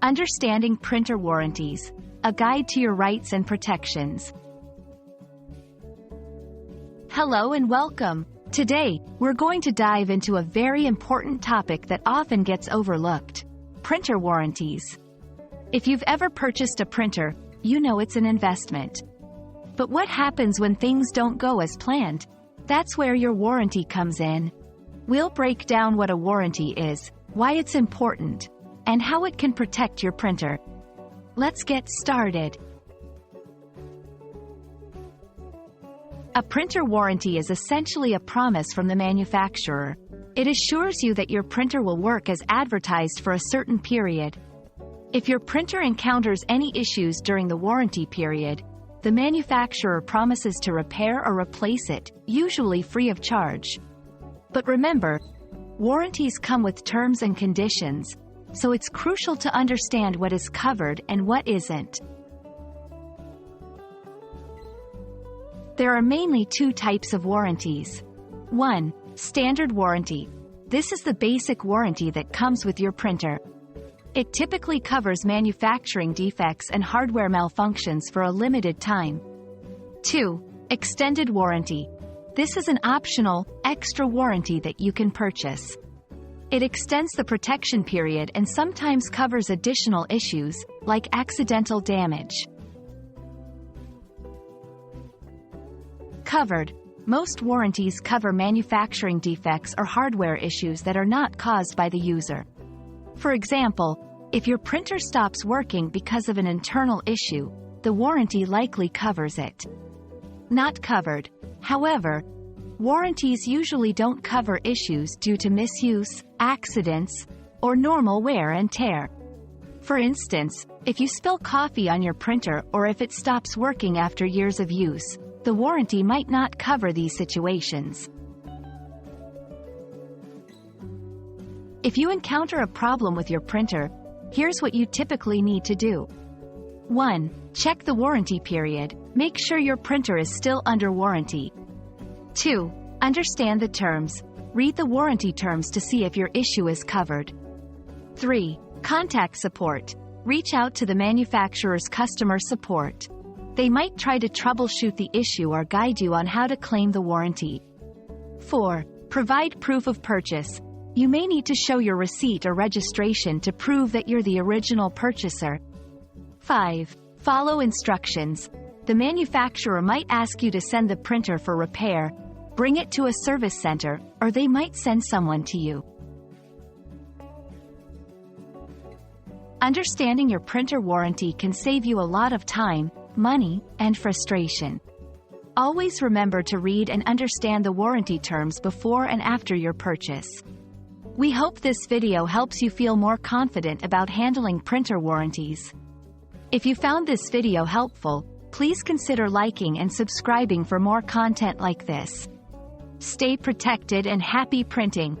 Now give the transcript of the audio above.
Understanding Printer Warranties, a guide to your rights and protections. Hello and welcome. Today, we're going to dive into a very important topic that often gets overlooked: printer warranties. If you've ever purchased a printer, you know it's an investment. But what happens when things don't go as planned? That's where your warranty comes in. We'll break down what a warranty is, why it's important, and how it can protect your printer. Let's get started. A printer warranty is essentially a promise from the manufacturer. It assures you that your printer will work as advertised for a certain period. If your printer encounters any issues during the warranty period, the manufacturer promises to repair or replace it, usually free of charge. But remember, warranties come with terms and conditions, so it's crucial to understand what is covered and what isn't. There are mainly two types of warranties. 1. Standard warranty. This is the basic warranty that comes with your printer. It typically covers manufacturing defects and hardware malfunctions for a limited time. 2. Extended warranty. This is an optional, extra warranty that you can purchase. It extends the protection period and sometimes covers additional issues, like accidental damage. Covered. Most warranties cover manufacturing defects or hardware issues that are not caused by the user. For example, if your printer stops working because of an internal issue, the warranty likely covers it. Not covered. However, warranties usually don't cover issues due to misuse, accidents, or normal wear and tear. For instance, if you spill coffee on your printer or if it stops working after years of use, the warranty might not cover these situations. If you encounter a problem with your printer, here's what you typically need to do. 1. Check the warranty period. Make sure your printer is still under warranty. 2. Understand the terms. Read the warranty terms to see if your issue is covered. 3. Contact support. Reach out to the manufacturer's customer support. They might try to troubleshoot the issue or guide you on how to claim the warranty. 4. Provide proof of purchase. You may need to show your receipt or registration to prove that you're the original purchaser. 5. Follow instructions. The manufacturer might ask you to send the printer for repair, bring it to a service center, or they might send someone to you. Understanding your printer warranty can save you a lot of time, money, and frustration. Always remember to read and understand the warranty terms before and after your purchase. We hope this video helps you feel more confident about handling printer warranties. If you found this video helpful, please consider liking and subscribing for more content like this. Stay protected and happy printing!